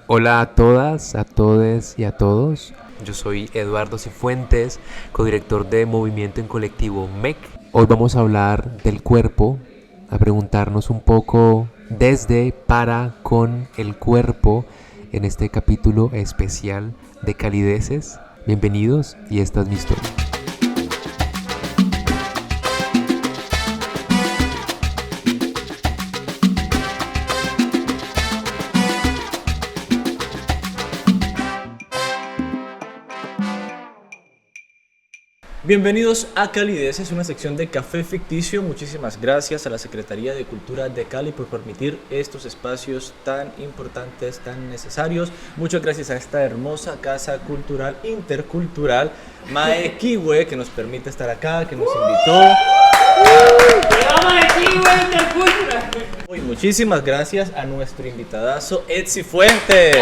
Hola a todas, a todes y a todos. Yo soy Eduardo Cifuentes, codirector de Movimiento en Colectivo MEC. Hoy vamos a hablar del cuerpo, a preguntarnos un poco desde, para, con el cuerpo en este capítulo especial de Calideces. Bienvenidos y esta es mi historia. Bienvenidos a Calidez, es una sección de Café Ficticio. Muchísimas gracias a la Secretaría de Cultura de Cali por permitir estos espacios tan importantes, tan necesarios. Muchas gracias a esta hermosa casa cultural intercultural Mae Kiwe, que nos permite estar acá, que nos invitó. Y muchísimas gracias a nuestro invitadazo Ed Cifuentes.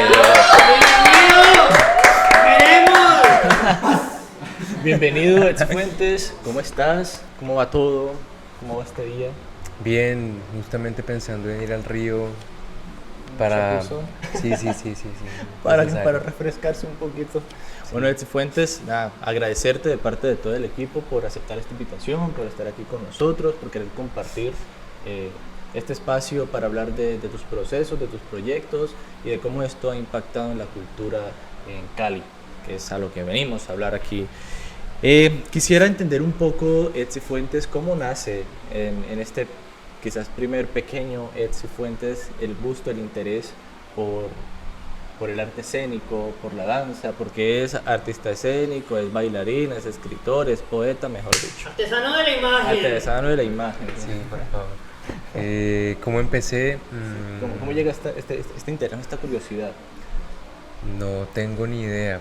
Bienvenido, Ed Cifuentes. ¿Cómo estás? ¿Cómo va todo? ¿Cómo va este día? Bien, justamente pensando en ir al río para... Sí. Para refrescarse un poquito. Sí. Bueno, Ed Cifuentes, agradecerte de parte de todo el equipo por aceptar esta invitación, por estar aquí con nosotros, por querer compartir este espacio para hablar de tus procesos, de tus proyectos y de cómo esto ha impactado en la cultura en Cali, que es a lo que venimos a hablar aquí. Quisiera entender un poco, Ed Cifuentes, cómo nace en este quizás primer pequeño Ed Cifuentes el gusto, el interés por el arte escénico, por la danza, porque es artista escénico, es bailarín, es escritor, es poeta, mejor dicho. Artesano de la imagen. Artesano de la imagen. Sí, por favor. ¿Cómo empecé? ¿Cómo llega este interés, esta curiosidad? No tengo ni idea.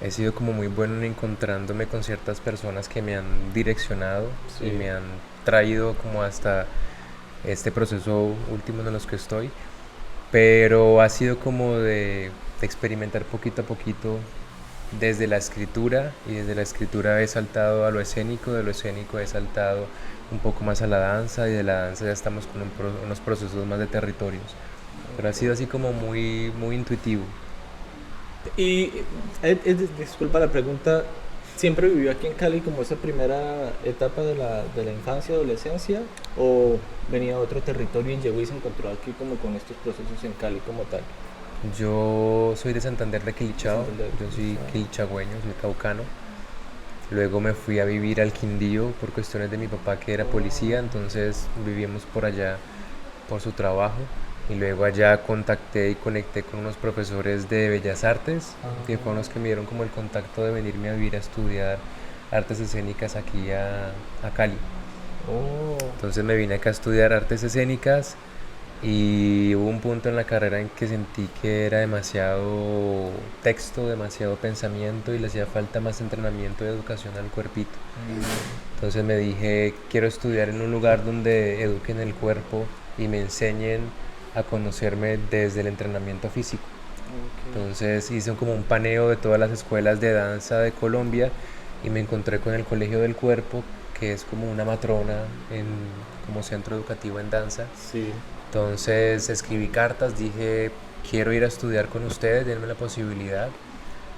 He sido como muy bueno en encontrándome con ciertas personas que me han direccionado y me han traído como hasta este proceso último en los que estoy, pero ha sido como de experimentar poquito a poquito desde la escritura, y desde la escritura he saltado a lo escénico, de lo escénico he saltado un poco más a la danza, y de la danza ya estamos con unos procesos más de territorios, pero ha sido así como muy, muy intuitivo. Y disculpa la pregunta, ¿siempre vivió aquí en Cali como esa primera etapa de la infancia, adolescencia? ¿O venía de otro territorio y llegó y se encontró aquí como con estos procesos en Cali como tal? Yo soy de Santander de Quilichao, yo soy quilichagüeño, soy caucano. Luego me fui a vivir al Quindío por cuestiones de mi papá, que era policía, entonces vivíamos por allá por su trabajo. Y luego allá contacté y conecté con unos profesores de Bellas Artes, que fueron los que me dieron como el contacto de venirme a vivir a estudiar artes escénicas aquí a Cali. Entonces me vine acá a estudiar artes escénicas, y hubo un punto en la carrera en que sentí que era demasiado texto, demasiado pensamiento, y le hacía falta más entrenamiento de educación al cuerpito. Entonces me dije, quiero estudiar en un lugar donde eduquen el cuerpo y me enseñen a conocerme desde el entrenamiento físico. Entonces hice como un paneo de todas las escuelas de danza de Colombia y me encontré con el Colegio del Cuerpo, que es como una matrona como centro educativo en danza. Sí. Entonces escribí cartas, dije, quiero ir a estudiar con ustedes, denme la posibilidad,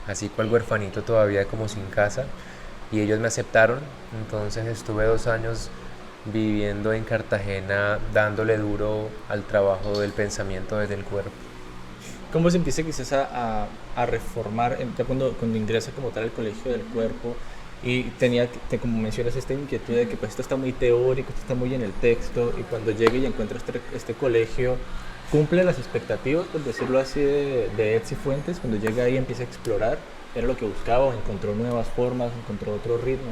así cual huerfanito todavía como sin casa, y ellos me aceptaron. Entonces estuve 2 años viviendo en Cartagena, dándole duro al trabajo del pensamiento desde el cuerpo. ¿Cómo se empieza quizás a reformar ya cuando ingresa como tal al Colegio del Cuerpo y tenía, como mencionas, esta inquietud de que pues esto está muy teórico, esto está muy en el texto, y cuando llegue y encuentra este colegio, cumple las expectativas, por decirlo así, de Ed Cifuentes? Cuando llega ahí empieza a explorar, ¿era lo que buscaba? ¿Encontró nuevas formas? ¿Encontró otro ritmo?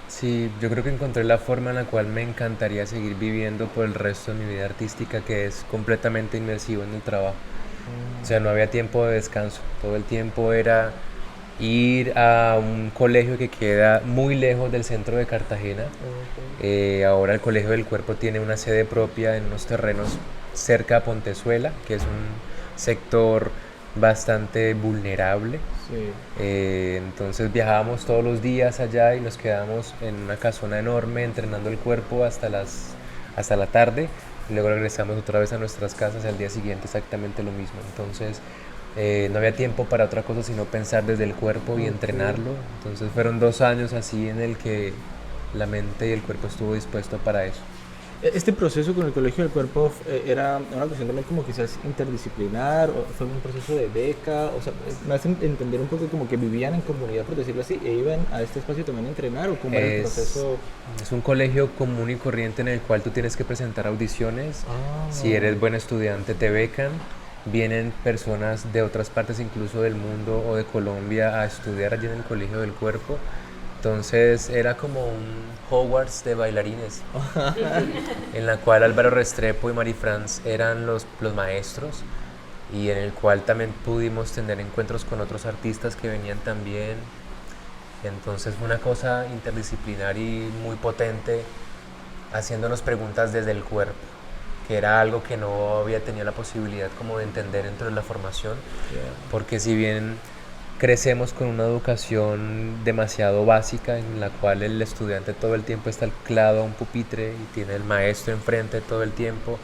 Sí, yo creo que encontré la forma en la cual me encantaría seguir viviendo por el resto de mi vida artística, que es completamente inmersivo en el trabajo. O sea, no había tiempo de descanso, todo el tiempo era ir a un colegio que queda muy lejos del centro de Cartagena. Ahora el Colegio del Cuerpo tiene una sede propia en unos terrenos cerca a Pontezuela, que es un sector bastante vulnerable. Entonces viajábamos todos los días allá y nos quedábamos en una casona enorme entrenando el cuerpo hasta la tarde, luego regresamos otra vez a nuestras casas, al día siguiente exactamente lo mismo. Entonces no había tiempo para otra cosa sino pensar desde el cuerpo y entrenarlo. Entonces fueron 2 años así en el que la mente y el cuerpo estuvo dispuesto para eso. ¿Este proceso con el Colegio del Cuerpo era una cuestión también como quizás interdisciplinar o fue un proceso de beca? O sea, me hace entender un poco como que vivían en comunidad, por decirlo así, e iban a este espacio también a entrenar o cómo era el proceso. Es un colegio común y corriente en el cual tú tienes que presentar audiciones. Si eres buen estudiante te becan. Vienen personas de otras partes incluso del mundo o de Colombia a estudiar allí en el Colegio del Cuerpo. Entonces era como un Hogwarts de bailarines, en la cual Álvaro Restrepo y Marifrance eran los maestros y en el cual también pudimos tener encuentros con otros artistas que venían también. Entonces fue una cosa interdisciplinar y muy potente, haciéndonos preguntas desde el cuerpo, que era algo que no había tenido la posibilidad como de entender dentro de la formación, porque si bien crecemos con una educación demasiado básica en la cual el estudiante todo el tiempo está anclado a un pupitre y tiene el maestro enfrente todo el tiempo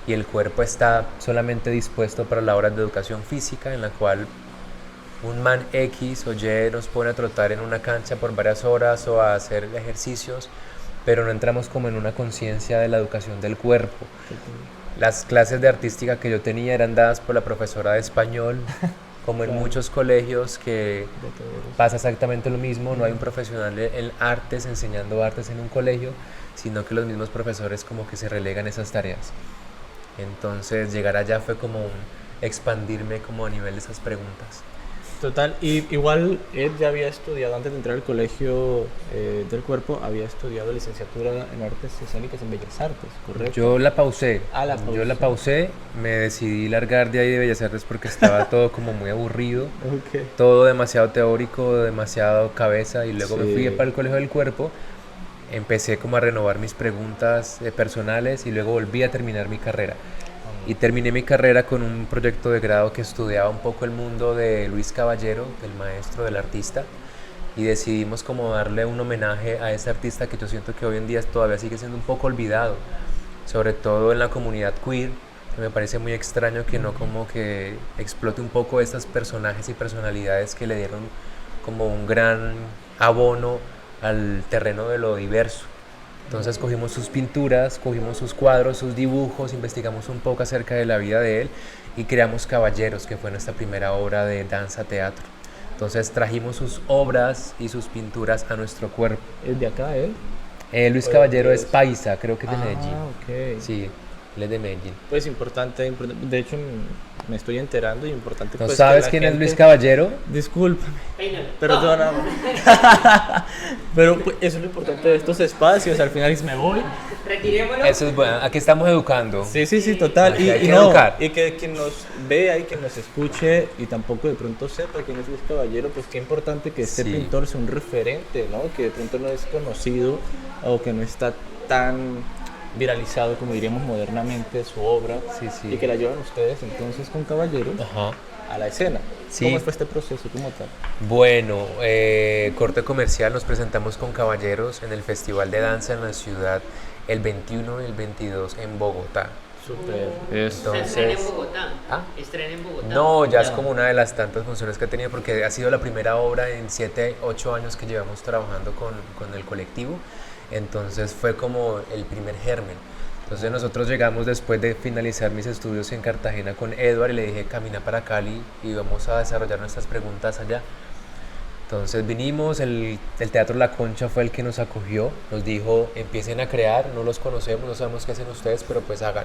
y el cuerpo está solamente dispuesto para la hora de educación física en la cual un man X o Y nos pone a trotar en una cancha por varias horas o a hacer ejercicios, pero no entramos como en una conciencia de la educación del cuerpo. Las clases de artística que yo tenía eran dadas por la profesora de español, como en muchos colegios que pasa exactamente lo mismo, no hay un profesional en artes enseñando artes en un colegio, sino que los mismos profesores como que se relegan esas tareas. Entonces llegar allá fue como expandirme como a nivel de esas preguntas. Total, y igual Ed ya había estudiado, antes de entrar al Colegio del Cuerpo, había estudiado licenciatura en Artes Escénicas en Bellas Artes, ¿correcto? Yo la pausé. Yo la pausé, me decidí largar de ahí de Bellas Artes porque estaba todo como muy aburrido, todo demasiado teórico, demasiado cabeza, y luego me fui para el Colegio del Cuerpo, empecé como a renovar mis preguntas personales y luego volví a terminar mi carrera. Y terminé mi carrera con un proyecto de grado que estudiaba un poco el mundo de Luis Caballero, del maestro, del artista, y decidimos como darle un homenaje a ese artista que yo siento que hoy en día todavía sigue siendo un poco olvidado, sobre todo en la comunidad queer. Me parece muy extraño que no como que explote un poco estos personajes y personalidades que le dieron como un gran abono al terreno de lo diverso. Entonces cogimos sus pinturas, cogimos sus cuadros, sus dibujos, investigamos un poco acerca de la vida de él y creamos Caballeros, que fue nuestra primera obra de danza teatro. Entonces trajimos sus obras y sus pinturas a nuestro cuerpo. ¿Es de acá él? Luis Caballero es paisa, creo que es de Medellín. Okay. Sí, él es de Medellín. Pues importante, de hecho me estoy enterando y importante. ¿No pues, sabes quién es Luis Caballero? Discúlpame, perdóname. Pero pues, eso es lo importante de estos espacios, al final me voy. Retirémoslo. Eso es bueno, aquí estamos educando. Sí, total. Aquí hay que educar. Y que quien nos vea y quien nos escuche y tampoco de pronto sepa quién es Luis Caballero, pues qué importante que este pintor sea un referente, ¿no? Que de pronto no es conocido o que no está tan viralizado, como diríamos modernamente, su obra, y que la llevan ustedes entonces con Caballeros a la escena. ¿Cómo fue este proceso como tal? Bueno, corte comercial, nos presentamos con Caballeros en el Festival de Danza en la ciudad el 21 y el 22 en Bogotá. Súper. Entonces, ¿Estrena en Bogotá? ¿Ah? ¿Estrena en Bogotá? No, ya es como una de las tantas funciones que he tenido porque ha sido la primera obra en 7, 8 años que llevamos trabajando con el colectivo. Entonces fue como el primer germen. Entonces nosotros llegamos después de finalizar mis estudios en Cartagena con Edward y le dije camina para Cali y vamos a desarrollar nuestras preguntas allá. Entonces vinimos, el Teatro La Concha fue el que nos acogió, nos dijo empiecen a crear, no los conocemos, no sabemos qué hacen ustedes, pero pues hagan.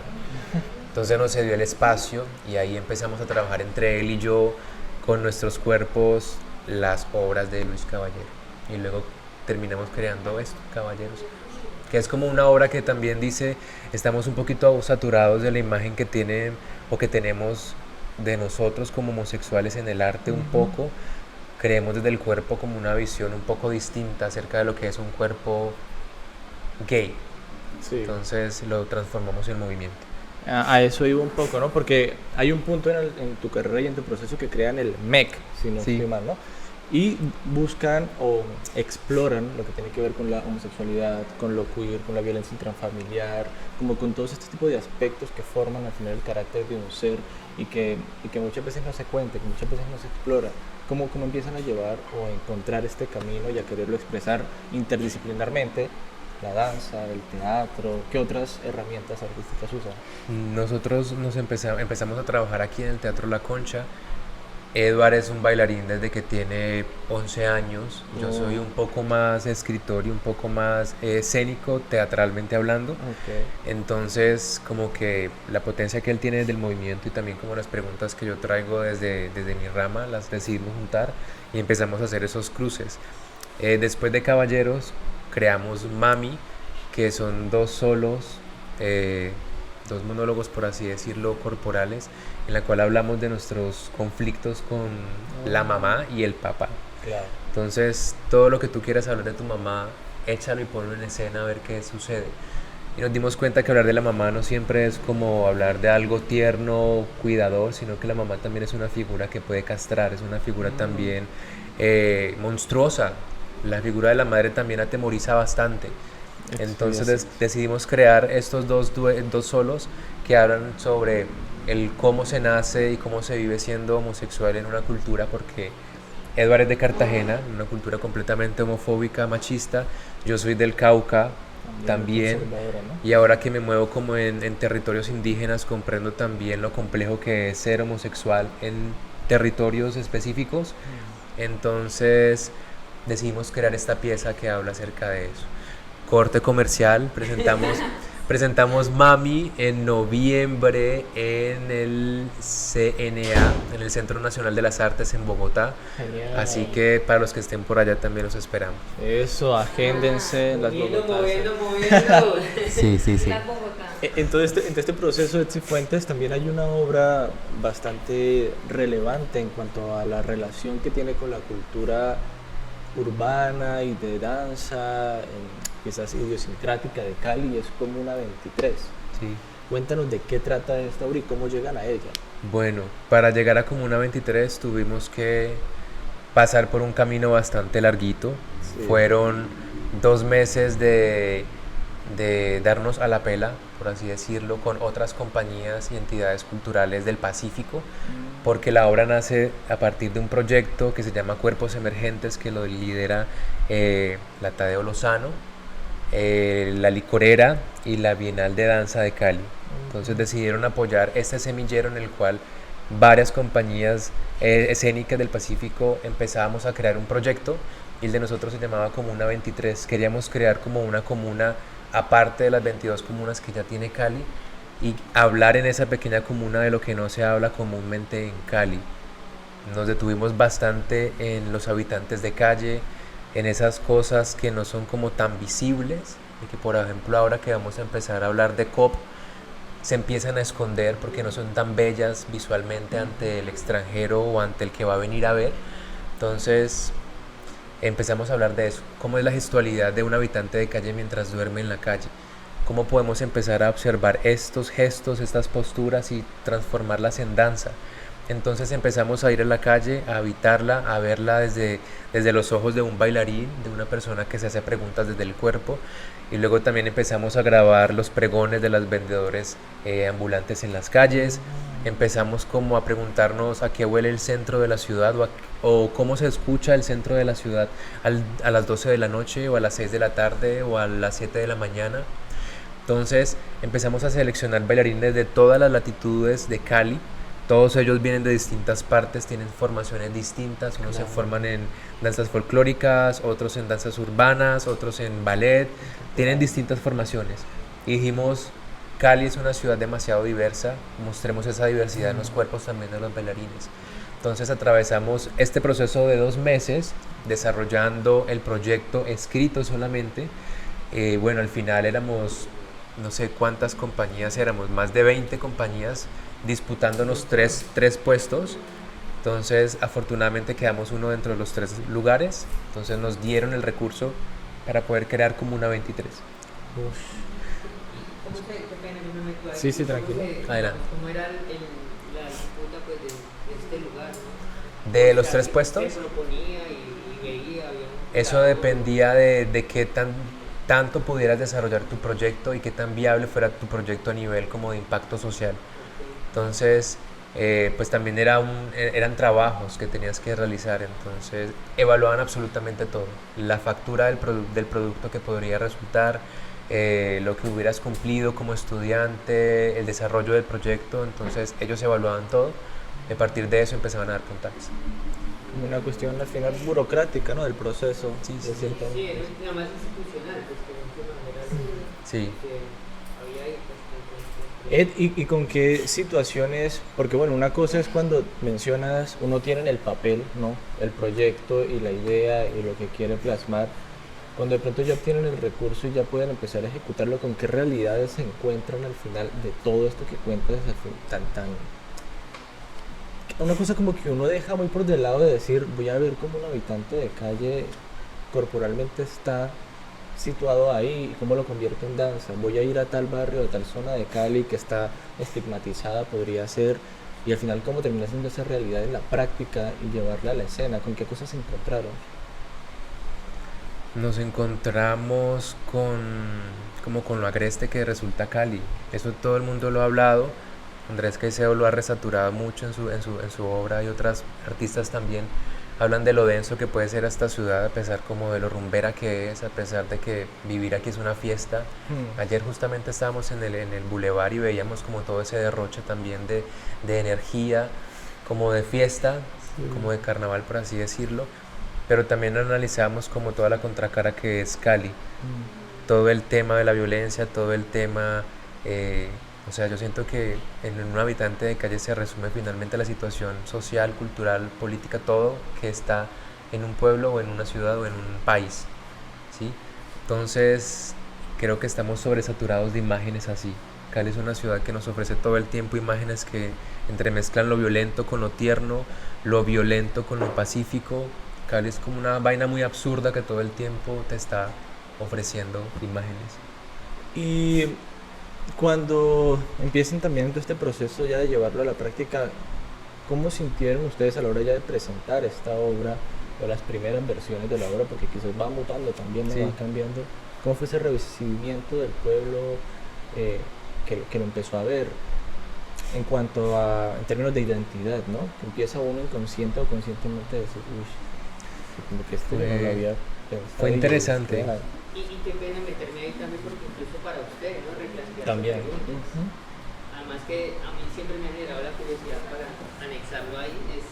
Entonces nos cedió el espacio y ahí empezamos a trabajar entre él y yo con nuestros cuerpos las obras de Luis Caballero y luego terminamos creando esto, Caballeros, que es como una obra que también dice estamos un poquito saturados de la imagen que tienen o que tenemos de nosotros como homosexuales en el arte un poco, creemos desde el cuerpo como una visión un poco distinta acerca de lo que es un cuerpo gay, entonces lo transformamos en movimiento. A eso iba un poco, ¿no? Porque hay un punto en tu carrera y en tu proceso que crean el MEC, si no estoy mal, ¿no? y buscan o exploran lo que tiene que ver con la homosexualidad, con lo queer, con la violencia intrafamiliar, como con todos este tipo de aspectos que forman al final el carácter de un ser y que muchas veces no se cuenta, que muchas veces no se explora. ¿Cómo empiezan a llevar o a encontrar este camino y a quererlo expresar interdisciplinarmente? La danza, el teatro, ¿qué otras herramientas artísticas usan? Nosotros empezamos a trabajar aquí en el Teatro La Concha. Edward es un bailarín desde que tiene 11 años. Yo soy un poco más escritor y un poco más escénico, teatralmente hablando. Okay. Entonces, como que la potencia que él tiene desde el movimiento y también como las preguntas que yo traigo desde mi rama, las decidimos juntar y empezamos a hacer esos cruces. Después de Caballeros, creamos Mami, que son dos solos, dos monólogos, por así decirlo, corporales, en la cual hablamos de nuestros conflictos con la mamá y el papá. Claro. Entonces, todo lo que tú quieras hablar de tu mamá, échalo y ponlo en escena a ver qué sucede. Y nos dimos cuenta que hablar de la mamá no siempre es como hablar de algo tierno, cuidador, sino que la mamá también es una figura que puede castrar, es una figura también monstruosa. La figura de la madre también atemoriza bastante. Entonces decidimos crear estos dos solos que hablan sobre el cómo se nace y cómo se vive siendo homosexual en una cultura, porque Edward es de Cartagena, una cultura completamente homofóbica, machista. Yo soy del Cauca también, ¿no? Y ahora que me muevo como en territorios indígenas, comprendo también lo complejo que es ser homosexual en territorios específicos. Entonces decidimos crear esta pieza que habla acerca de eso. Corte comercial, presentamos Mami en noviembre en el CNA, en el Centro Nacional de las Artes en Bogotá. Genial. Así que para los que estén por allá también los esperamos. Eso, agéndense las bogotanas. Moviendo. Sí. En todo este proceso de Cifuentes también hay una obra bastante relevante en cuanto a la relación que tiene con la cultura urbana y de danza, quizás idiosincrática de Cali, es Comuna 23. Sí. Cuéntanos de qué trata esta obra y cómo llegan a ella. Bueno, para llegar a Comuna 23 tuvimos que pasar por un camino bastante larguito. Sí. Fueron 2 meses de darnos a la pela, por así decirlo, con otras compañías y entidades culturales del Pacífico, porque la obra nace a partir de un proyecto que se llama Cuerpos Emergentes, que lo lidera la Tadeo Lozano, la Licorera y la Bienal de Danza de Cali. Entonces decidieron apoyar este semillero en el cual varias compañías escénicas del Pacífico empezábamos a crear un proyecto, y el de nosotros se llamaba Comuna 23. Queríamos crear como una comuna aparte de las 22 comunas que ya tiene Cali, y hablar en esa pequeña comuna de lo que no se habla comúnmente en Cali. Nos detuvimos bastante en los habitantes de calle, en esas cosas que no son como tan visibles, y que por ejemplo ahora que vamos a empezar a hablar de COP, se empiezan a esconder porque no son tan bellas visualmente ante el extranjero o ante el que va a venir a ver. Entonces empezamos a hablar de eso, cómo es la gestualidad de un habitante de calle mientras duerme en la calle, cómo podemos empezar a observar estos gestos, estas posturas y transformarlas en danza. Entonces empezamos a ir a la calle, a habitarla, a verla desde los ojos de un bailarín, de una persona que se hace preguntas desde el cuerpo, y luego también empezamos a grabar los pregones de los vendedores ambulantes en las calles. Empezamos como a preguntarnos a qué huele el centro de la ciudad, o cómo se escucha el centro de la ciudad a las 12 de la noche o a las 6 de la tarde o a las 7 de la mañana. Entonces empezamos a seleccionar bailarines de todas las latitudes de Cali. Todos ellos vienen de distintas partes, tienen formaciones distintas, unos se forman en danzas folclóricas, otros en danzas urbanas, otros en ballet, tienen distintas formaciones. Y dijimos, Cali es una ciudad demasiado diversa, mostremos esa diversidad en los cuerpos también de los bailarines. Entonces atravesamos este proceso de 2 meses desarrollando el proyecto escrito solamente. Bueno, al final éramos, no sé cuántas compañías éramos, más de 20 compañías disputándonos tres puestos. Entonces afortunadamente quedamos uno dentro de los 3 lugares. Entonces nos dieron el recurso para poder crear Comuna 23. Sí, tranquilo. Adelante. ¿Cómo era la disputa pues, de este lugar, ¿no? ¿De los tres puestos? Se proponía y veía, había un Eso jurado. dependía de qué tanto pudieras desarrollar tu proyecto y qué tan viable fuera tu proyecto a nivel como de impacto social. Entonces, pues también eran trabajos que tenías que realizar, entonces evaluaban absolutamente todo, la factura del producto que podría resultar, lo que hubieras cumplido como estudiante, el desarrollo del proyecto, entonces ellos evaluaban todo y a partir de eso empezaban a dar puntajes. Como una cuestión al final burocrática, ¿no? Del proceso. Sí, de sí, cierta- Sí, era nada más institucional, pues que de alguna manera Sí. que había ahí, pues, Ed, ¿y con qué situaciones? Porque bueno, una cosa es cuando mencionas, uno tiene en el papel, ¿no? El proyecto y la idea y lo que quiere plasmar. Cuando de pronto ya obtienen el recurso y ya pueden empezar a ejecutarlo, ¿con qué realidades se encuentran al final de todo esto que cuentas? Una cosa como que uno deja muy por del lado de decir, voy a ver cómo un habitante de calle corporalmente está situado ahí y cómo lo convierto en danza. Voy a ir a tal barrio, a tal zona de Cali que está estigmatizada, podría ser, y al final cómo termina siendo esa realidad en la práctica y llevarla a la escena, con qué cosas se encontraron. Nos encontramos como con lo agreste que resulta Cali. Eso todo el mundo lo ha hablado. Andrés Caicedo lo ha resaturado mucho en su obra y otras artistas también hablan de lo denso que puede ser esta ciudad a pesar como de lo rumbera que es, a pesar de que vivir aquí es una fiesta. Ayer justamente estábamos en el bulevar y veíamos como todo ese derroche también de energía, como de fiesta, como de carnaval por así decirlo, pero también analizamos como toda la contracara que es Cali, todo el tema de la violencia, todo el tema, o sea, yo siento que en un habitante de calle se resume finalmente la situación social, cultural, política, todo que está en un pueblo o en una ciudad o en un país, ¿sí? Entonces, creo que estamos sobresaturados de imágenes así. Cali es una ciudad que nos ofrece todo el tiempo imágenes que entremezclan lo violento con lo tierno, lo violento con lo pacífico. Cali es como una vaina muy absurda que todo el tiempo te está ofreciendo imágenes. Y cuando empiecen también todo este proceso ya de llevarlo a la práctica, ¿cómo sintieron ustedes a la hora ya de presentar esta obra o las primeras versiones de la obra? Porque quizás va mutando también, ¿no? Sí. Va cambiando. ¿Cómo fue ese recibimiento del pueblo que lo empezó a ver en cuanto a, en términos de identidad, ¿no? Que empieza uno inconsciente o conscientemente a decir, uy, como que esto yo no lo había pensado. Fue y interesante. claro, Y qué pena meterme ahí también porque incluso para ustedes, ¿no? Reclasificar también. preguntas. Además que a mí siempre me ha generado la curiosidad para anexarlo ahí, es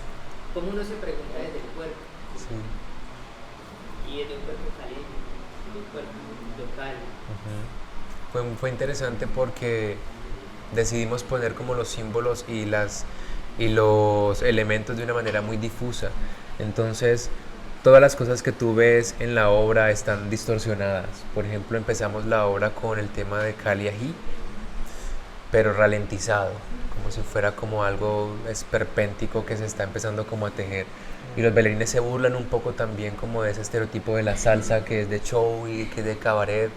cómo uno se pregunta desde el cuerpo, Sí. y desde un cuerpo caliente, desde un cuerpo local. Fue interesante porque decidimos poner como los símbolos y los elementos de una manera muy difusa. Entonces, todas las cosas que tú ves en la obra están distorsionadas. Por ejemplo, empezamos la obra con el tema de Cali Ají, pero ralentizado, como si fuera como algo esperpéntico que se está empezando como a tejer. Y los bailarines se burlan un poco también como de ese estereotipo de la salsa que es de show y que es de cabaret.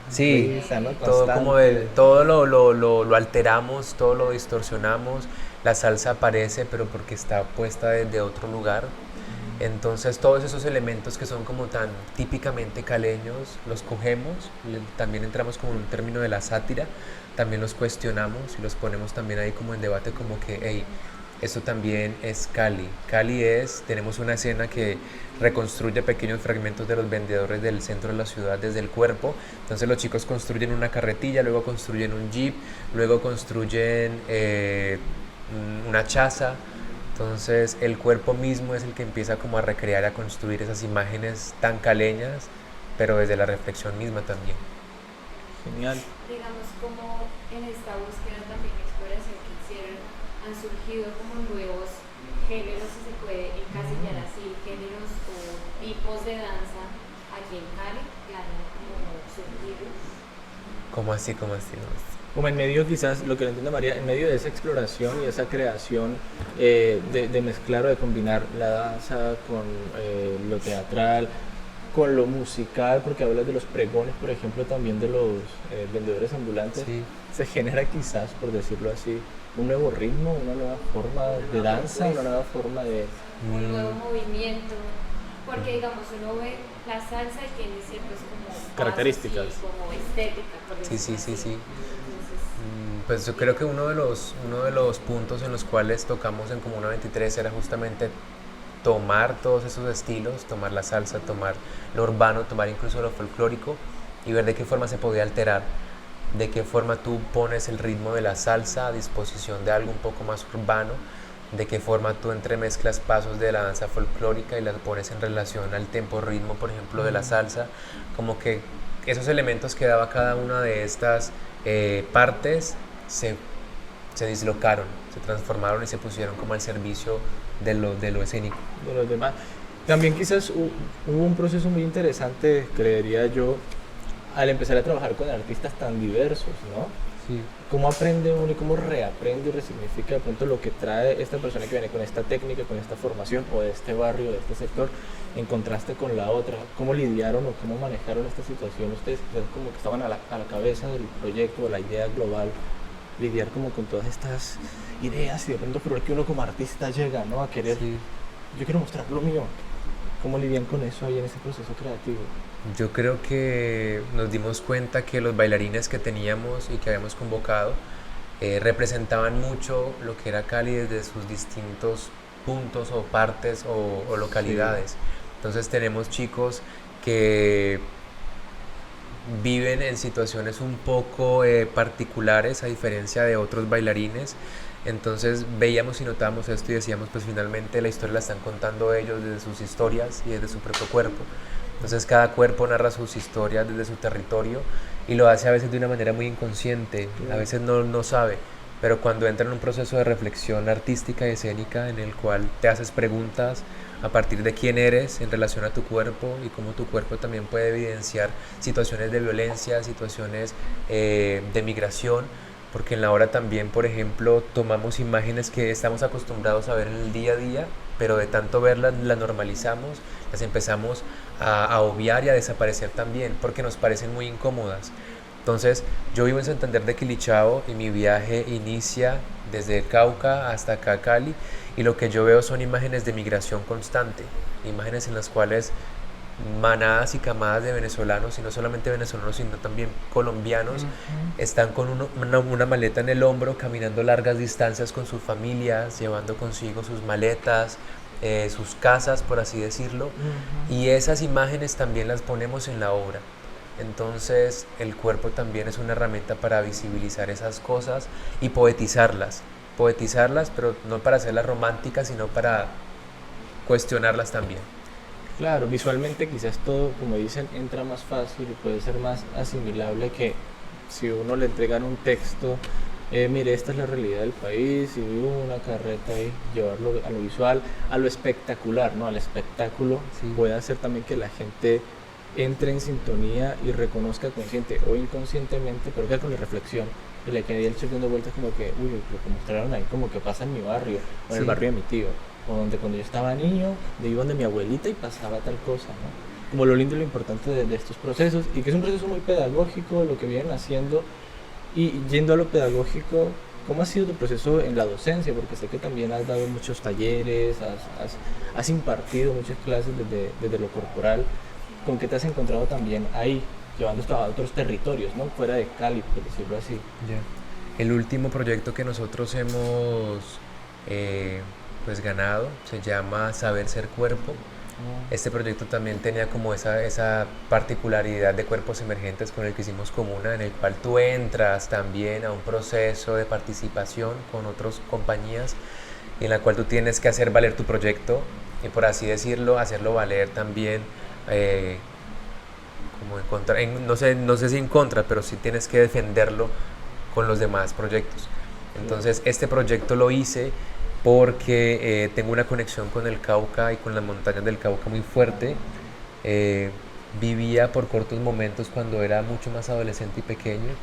Sí, risa, ¿no? todo como Constante. todo lo alteramos, todo lo distorsionamos. La salsa aparece, pero porque está puesta desde otro lugar. Entonces todos esos elementos que son como tan típicamente caleños los cogemos, también entramos como en un término de la sátira, también los cuestionamos y los ponemos también ahí como en debate como que, hey, esto también es Cali. Cali tenemos una escena que reconstruye pequeños fragmentos de los vendedores del centro de la ciudad desde el cuerpo. Entonces los chicos construyen una carretilla, luego construyen un jeep, luego construyen una chaza. Entonces el cuerpo mismo es el que empieza como a recrear, a construir esas imágenes tan caleñas, pero desde la reflexión misma también. Genial. Digamos, como en esta búsqueda también exploración que hicieron, han surgido como nuevos géneros, si se puede encasillar así, géneros o tipos de danza aquí en Cali que han como surgido. ¿Cómo así? ¿Cómo así? Como en medio, quizás, lo que le entiendo María, en medio de esa exploración y esa creación de mezclar o de combinar la danza con lo teatral, con lo musical, porque hablas de los pregones, por ejemplo, también de los vendedores ambulantes, Sí. se genera quizás, por decirlo así, un nuevo ritmo, una nueva forma de danza, una nueva forma de... un nuevo movimiento, porque digamos uno ve la salsa y tiene ciertas como características, bases, como estética, por Sí, decirlo sí, sí, así. sí. Entonces, Pues yo creo que uno de los puntos en los cuales tocamos en Comuna 23 era justamente tomar todos esos estilos, tomar la salsa, tomar lo urbano, tomar incluso lo folclórico y ver de qué forma se podía alterar, de qué forma tú pones el ritmo de la salsa a disposición de algo un poco más urbano, de qué forma tú entremezclas pasos de la danza folclórica y las pones en relación al tempo ritmo, por ejemplo, de la salsa, como que esos elementos que daba cada una de estas partes se dislocaron, se transformaron y se pusieron como al servicio de lo escénico. de los demás. También quizás hubo un proceso muy interesante, creería yo, al empezar a trabajar con artistas tan diversos, ¿no? Sí. ¿Cómo aprende uno y cómo reaprende y resignifica de pronto lo que trae esta persona que viene con esta técnica, con esta formación o de este barrio, de este sector, en contraste con la otra? ¿Cómo lidiaron o cómo manejaron esta situación ustedes? Quizás como que estaban a la cabeza del proyecto o la idea global, lidiar como con todas estas ideas y de pronto por que uno como artista llega, ¿no? A querer, Sí. yo quiero mostrar lo mío. ¿Cómo lidian con eso ahí en ese proceso creativo? Yo creo que nos dimos cuenta que los bailarines que teníamos y que habíamos convocado representaban mucho lo que era Cali desde sus distintos puntos o partes o localidades. Entonces tenemos chicos que viven en situaciones un poco particulares a diferencia de otros bailarines. Entonces veíamos y notábamos esto y decíamos, pues finalmente la historia la están contando ellos desde sus historias y desde su propio cuerpo. Entonces cada cuerpo narra sus historias desde su territorio y lo hace a veces de una manera muy inconsciente, a veces no sabe, pero cuando entra en un proceso de reflexión artística y escénica en el cual te haces preguntas a partir de quién eres en relación a tu cuerpo y cómo tu cuerpo también puede evidenciar situaciones de violencia, situaciones de migración, porque en la obra también, por ejemplo, tomamos imágenes que estamos acostumbrados a ver en el día a día, pero de tanto verlas las normalizamos, las empezamos a obviar y a desaparecer también, porque nos parecen muy incómodas. Entonces, yo vivo en Santander de Quilichao y mi viaje inicia desde el Cauca hasta acá a Cali, y lo que yo veo son imágenes de migración constante, imágenes en las cuales manadas y camadas de venezolanos, y no solamente venezolanos, sino también colombianos, están con una maleta en el hombro, caminando largas distancias con sus familias, llevando consigo sus maletas, sus casas, por así decirlo, y esas imágenes también las ponemos en la obra. Entonces el cuerpo también es una herramienta para visibilizar esas cosas y poetizarlas, pero no para hacerlas románticas, sino para cuestionarlas también. Claro, visualmente quizás todo, como dicen, entra más fácil y puede ser más asimilable que si uno le entregan un texto, mire, esta es la realidad del país y una carreta y llevarlo a lo visual, a lo espectacular, ¿no? Al espectáculo, Sí. puede hacer también que la gente entre en sintonía y reconozca consciente o inconscientemente, pero que con la reflexión y le quede el chip dando vueltas como que, uy, lo que mostraron ahí como que pasa en mi barrio o en el Sí. barrio de mi tío, o donde cuando yo estaba niño, de iba donde mi abuelita y pasaba tal cosa, ¿no? Como lo lindo y lo importante de estos procesos, y que es un proceso muy pedagógico lo que vienen haciendo. Y yendo a lo pedagógico, ¿cómo ha sido tu proceso en la docencia? Porque sé que también has dado muchos talleres, has impartido muchas clases desde lo corporal. ¿Con qué te has encontrado también ahí, llevando esto a otros territorios, ¿no? Fuera de Cali, por decirlo así? Ya. El último proyecto que nosotros hemos pues ganado se llama Saber Ser Cuerpo. Este proyecto también tenía como esa particularidad de cuerpos emergentes con el que hicimos comuna, en el cual tú entras también a un proceso de participación con otras compañías, en la cual tú tienes que hacer valer tu proyecto y, por así decirlo, hacerlo valer también como en contra, no sé si en contra, pero sí tienes que defenderlo con los demás proyectos. Entonces este proyecto lo hice porque tengo una conexión con el Cauca y con las montañas del Cauca muy fuerte. Vivía por cortos momentos cuando era mucho más adolescente y pequeño.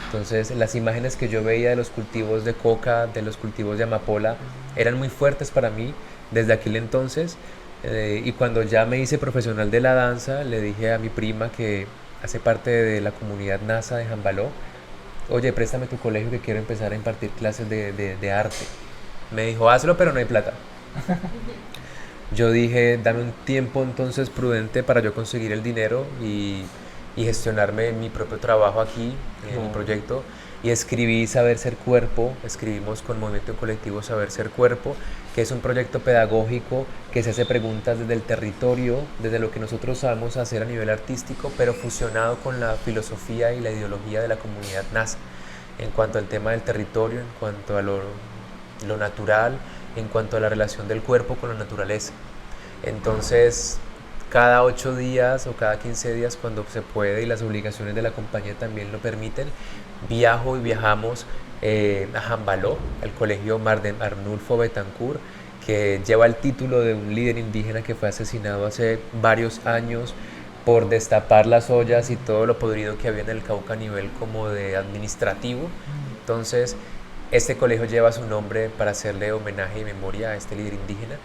Entonces las imágenes que yo veía de los cultivos de coca, de los cultivos de amapola, eran muy fuertes para mí desde aquel entonces. Y cuando ya me hice profesional de la danza, le dije a mi prima, que hace parte de la comunidad NASA de Jambaló, oye, préstame tu colegio que quiero empezar a impartir clases de arte. Me dijo, hazlo, pero no hay plata. Yo dije, dame un tiempo entonces prudente para yo conseguir el dinero y gestionarme mi propio trabajo aquí, en mi proyecto. Y escribí Saber Ser Cuerpo, escribimos con Movimiento en Colectivo Saber Ser Cuerpo, que es un proyecto pedagógico que se hace preguntas desde el territorio, desde lo que nosotros sabemos hacer a nivel artístico, pero fusionado con la filosofía y la ideología de la comunidad NASA, en cuanto al tema del territorio, en cuanto a lo natural, en cuanto a la relación del cuerpo con la naturaleza. Entonces, cada 8 días o cada 15 días, cuando se puede y las obligaciones de la compañía también lo permiten, viajamos a Jambaló, al colegio Arnulfo Betancourt, que lleva el título de un líder indígena que fue asesinado hace varios años por destapar las ollas y todo lo podrido que había en el Cauca a nivel como de administrativo. Entonces, este colegio lleva su nombre para hacerle homenaje y memoria a este líder indígena.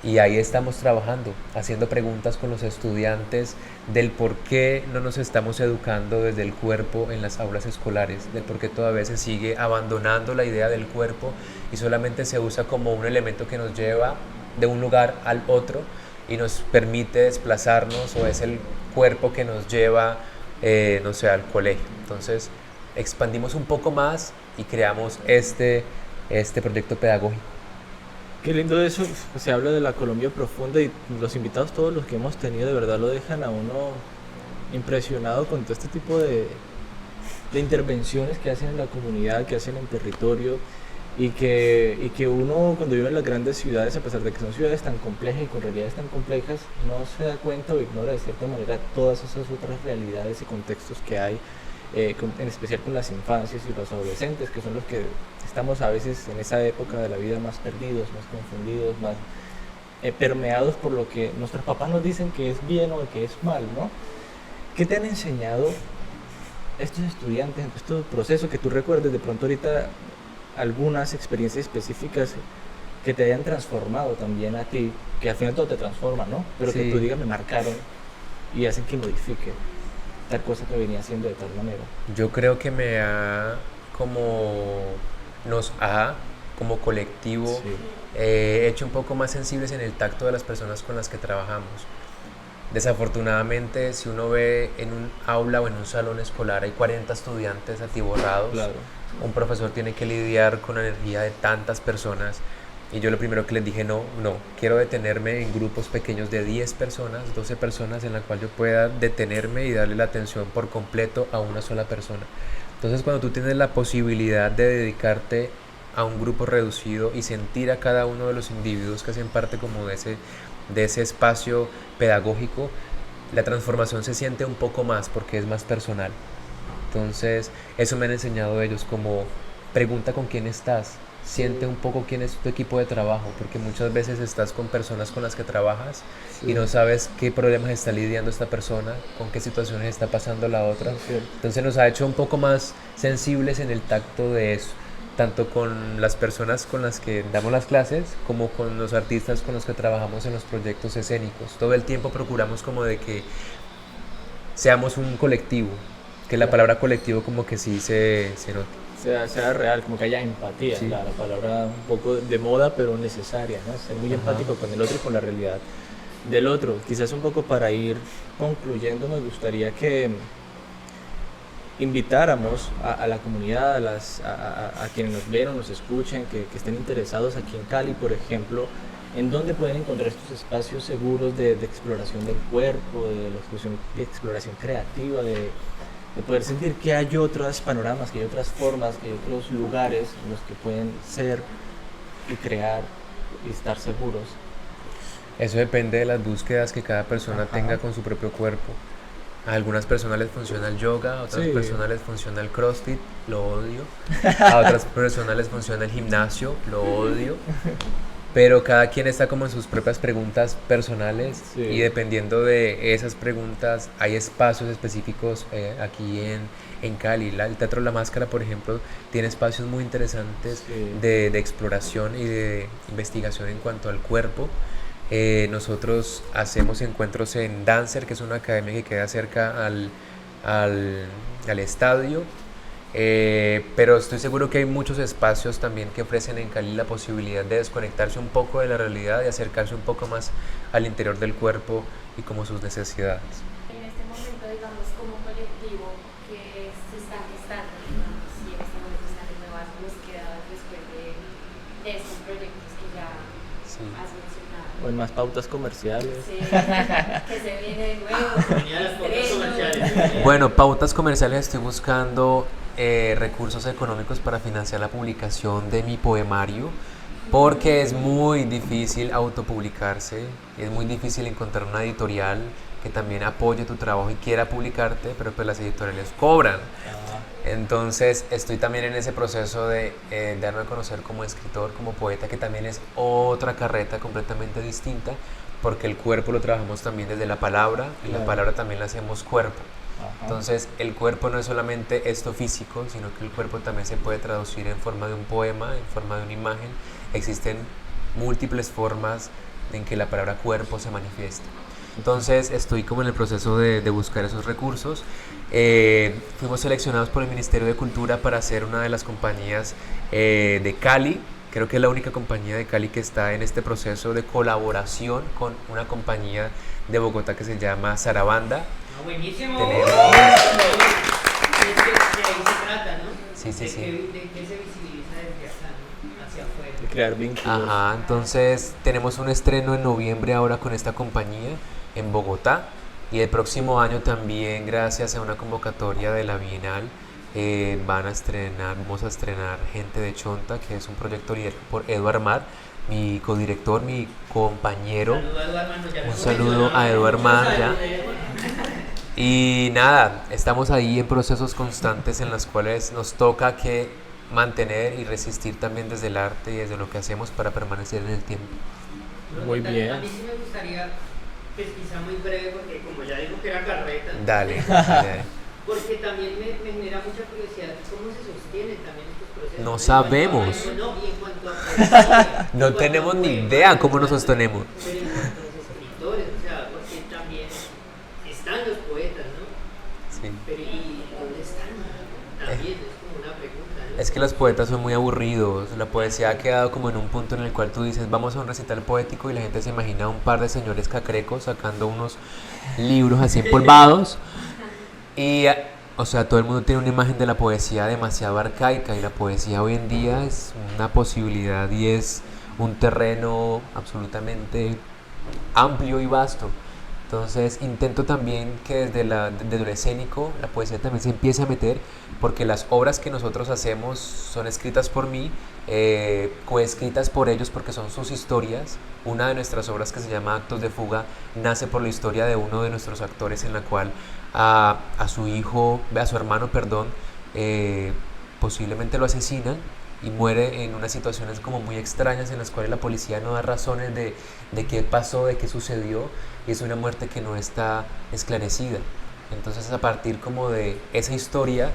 Y ahí estamos trabajando, haciendo preguntas con los estudiantes del por qué no nos estamos educando desde el cuerpo en las aulas escolares, del por qué todavía se sigue abandonando la idea del cuerpo y solamente se usa como un elemento que nos lleva de un lugar al otro y nos permite desplazarnos, o es el cuerpo que nos lleva, no sé, al colegio. Entonces expandimos un poco más y creamos este proyecto pedagógico. Qué lindo eso, se habla de la Colombia profunda y los invitados, todos los que hemos tenido, de verdad lo dejan a uno impresionado con todo este tipo de intervenciones que hacen en la comunidad, que hacen en el territorio y que uno cuando vive en las grandes ciudades, a pesar de que son ciudades tan complejas y con realidades tan complejas, no se da cuenta o ignora de cierta manera todas esas otras realidades y contextos que hay, en especial con las infancias y los adolescentes, que son los que estamos a veces en esa época de la vida más perdidos, más confundidos, más permeados por lo que nuestros papás nos dicen que es bien o que es mal, ¿no? ¿Qué te han enseñado estos estudiantes en estos procesos que tú recuerdes de pronto ahorita, algunas experiencias específicas que te hayan transformado también a ti, que al final todo te transforma, ¿no? Pero sí, que tú digas, me marcaron y hacen que modifique tal cosa que venía haciendo de tal manera? Yo creo que nos ha, como colectivo, sí, hecho un poco más sensibles en el tacto de las personas con las que trabajamos. Desafortunadamente, si uno ve en un aula o en un salón escolar hay 40 estudiantes atiborrados, claro, un profesor tiene que lidiar con la energía de tantas personas. Y yo lo primero que les dije, no, quiero detenerme en grupos pequeños de 10 personas, 12 personas, en la cual yo pueda detenerme y darle la atención por completo a una sola persona. Entonces, cuando tú tienes la posibilidad de dedicarte a un grupo reducido y sentir a cada uno de los individuos que hacen parte como de ese espacio pedagógico, la transformación se siente un poco más porque es más personal. Entonces, eso me han enseñado ellos, como pregunta con quién estás. Siente un poco quién es tu equipo de trabajo, porque muchas veces estás con personas con las que trabajas, sí, y no sabes qué problemas está lidiando esta persona, con qué situaciones está pasando la otra. Sí. Entonces nos ha hecho un poco más sensibles en el tacto de eso, tanto con las personas con las que damos las clases, como con los artistas con los que trabajamos en los proyectos escénicos. Todo el tiempo procuramos como de que seamos un colectivo, que la palabra colectivo como que sí se note. Sea real, como que haya empatía, sí, la palabra un poco de moda pero necesaria, ¿no? Ser muy empático con el otro y con la realidad del otro. Quizás un poco para ir concluyendo, me gustaría que invitáramos a la comunidad, a quienes nos ven o nos escuchen, que estén interesados aquí en Cali, por ejemplo, en dónde pueden encontrar estos espacios seguros de exploración del cuerpo, de exploración creativa, de poder sentir que hay otros panoramas, que hay otras formas, que hay otros lugares en los que pueden ser y crear y estar seguros. Eso depende de las búsquedas que cada persona tenga con su propio cuerpo. A algunas personas les funciona el yoga, a otras personas les funciona el CrossFit, lo odio. A otras personas les funciona el gimnasio, lo odio. Pero cada quien está como en sus propias preguntas personales, y dependiendo de esas preguntas hay espacios específicos aquí en Cali. El Teatro La Máscara, por ejemplo, tiene espacios muy interesantes de exploración y de investigación en cuanto al cuerpo. Nosotros hacemos encuentros en Dancer, que es una academia que queda cerca al estadio. Pero estoy seguro que hay muchos espacios también que ofrecen en Cali la posibilidad de desconectarse un poco de la realidad y acercarse un poco más al interior del cuerpo y como sus necesidades. En este momento, digamos, como colectivo que se está gestando, digamos, y en este momento están en nuevas búsquedas después de estos proyectos que ya has mencionado. O en más pautas comerciales. Sí, que se viene de nuevo. Venía las pautas comerciales. Bueno, pautas comerciales, estoy buscando recursos económicos para financiar la publicación de mi poemario, porque es muy difícil autopublicarse, es muy difícil encontrar una editorial que también apoye tu trabajo y quiera publicarte, pero pues las editoriales cobran. Entonces estoy también en ese proceso de darme a conocer como escritor, como poeta, que también es otra carreta completamente distinta, porque el cuerpo lo trabajamos también desde la palabra y la palabra también la hacemos cuerpo. Entonces el cuerpo no es solamente esto físico, sino que el cuerpo también se puede traducir en forma de un poema, en forma de una imagen. Existen múltiples formas en que la palabra cuerpo se manifiesta. Entonces estoy como en el proceso de buscar esos recursos. Fuimos seleccionados por el Ministerio de Cultura para ser una de las compañías de Cali. Creo que es la única compañía de Cali que está en este proceso de colaboración con una compañía de Bogotá que se llama Sarabanda. Buenísimo. Tenemos... De ahí se trata, ¿no? Sí. De que se visibiliza desde acá, ¿no? Hacia afuera. De crear vínculos. Ajá, entonces tenemos un estreno en noviembre ahora con esta compañía en Bogotá, y el próximo año también, gracias a una convocatoria de la Bienal, vamos a estrenar Gente de Chonta, que es un proyecto liderado por Eduard Mar, mi codirector, mi compañero. Un saludo a Eduard Mar, ya. Y nada, estamos ahí en procesos constantes en los cuales nos toca que mantener y resistir también desde el arte y desde lo que hacemos para permanecer en el tiempo. Muy bien. A mí sí me gustaría, pues quizá muy breve, porque como ya dijo que era carreta. Dale. Porque también me genera mucha curiosidad cómo se sostienen también estos procesos. No sabemos. Y en cuanto a poesía, No tenemos ni idea cómo nos sostenemos. Pero en cuanto a los escritores, o sea, porque también están los poetas, ¿no? Sí. Pero ¿y dónde están? También es como una pregunta, ¿no? Es que los poetas son muy aburridos. La poesía ha quedado como en un punto en el cual tú dices, vamos a un recital poético, y la gente se imagina a un par de señores cacrecos sacando unos libros así empolvados. Y, o sea, todo el mundo tiene una imagen de la poesía demasiado arcaica, y la poesía hoy en día es una posibilidad y es un terreno absolutamente amplio y vasto. Entonces intento también que desde lo escénico la poesía también se empiece a meter, porque las obras que nosotros hacemos son escritas por mí, coescritas por ellos, porque son sus historias. Una de nuestras obras, que se llama Actos de Fuga, nace por la historia de uno de nuestros actores, en la cual a su hermano, posiblemente lo asesinan y muere en unas situaciones como muy extrañas, en las cuales la policía no da razones de qué pasó, de qué sucedió, y es una muerte que no está esclarecida. Entonces, a partir como de esa historia,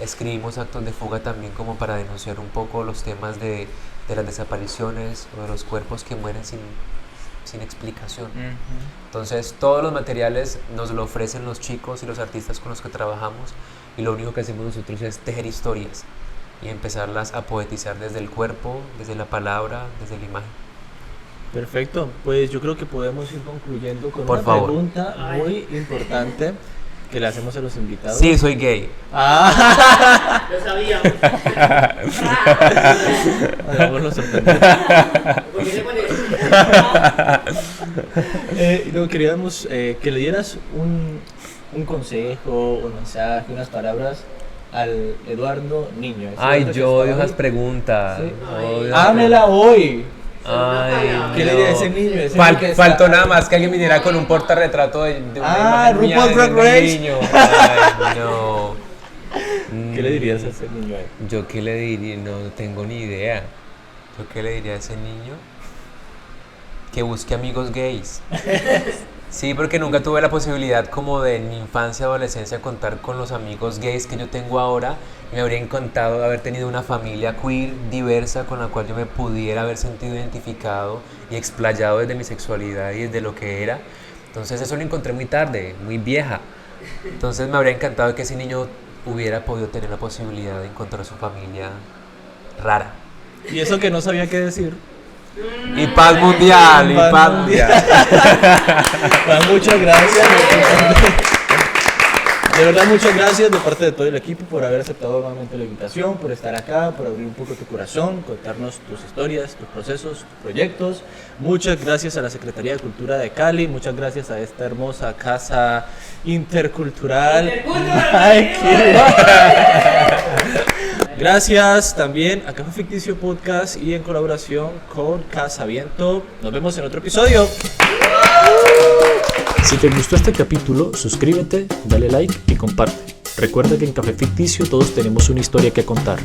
escribimos Actos de Fuga también como para denunciar un poco los temas de las desapariciones o de los cuerpos que mueren sin explicación. Entonces, todos los materiales nos lo ofrecen los chicos y los artistas con los que trabajamos, y lo único que hacemos nosotros es tejer historias y empezarlas a poetizar desde el cuerpo, desde la palabra, desde la imagen. Perfecto, pues yo creo que podemos ir concluyendo con Por una favor. pregunta muy importante que le hacemos a los invitados. Sí, soy gay. Lo sabíamos. Hagámoslo sorprender. ¿Por qué le pones? No, queríamos que le dieras un consejo, un mensaje, unas palabras al Eduardo niño. Ay, Eduardo que yo odio estaba esas ahí. preguntas. Sí. Odio- Hámela hoy. Ay, ¿Qué le diría a ese niño? Ese niño que Faltó está- nada más que alguien viniera con un portarretrato de una imagen mía RuPaul's Drag de Race. niño. Ay, no. ¿Qué le dirías a ese niño ahí? Yo qué le diría, no tengo ni idea. Yo qué le diría a ese niño, que busque amigos gays. Sí, porque nunca tuve la posibilidad como de en mi infancia, adolescencia, contar con los amigos gays que yo tengo ahora. Me habría encantado haber tenido una familia queer diversa con la cual yo me pudiera haber sentido identificado y explayado desde mi sexualidad y desde lo que era. Entonces eso lo encontré muy tarde, muy vieja. Entonces me habría encantado que ese niño hubiera podido tener la posibilidad de encontrar su familia rara. Y eso que no sabía qué decir. Y paz mundial, y paz mundial. Juan, muchas gracias. De verdad, muchas gracias de parte de todo el equipo por haber aceptado nuevamente la invitación, por estar acá, por abrir un poco tu corazón, contarnos tus historias, tus procesos, tus proyectos. Muchas gracias a la Secretaría de Cultura de Cali, muchas gracias a esta hermosa casa intercultural. Ay, qué gracias también a Café Ficticio Podcast y en colaboración con Casa Viento. Nos vemos en otro episodio. Si te gustó este capítulo, suscríbete, dale like y comparte. Recuerda que en Café Ficticio todos tenemos una historia que contar.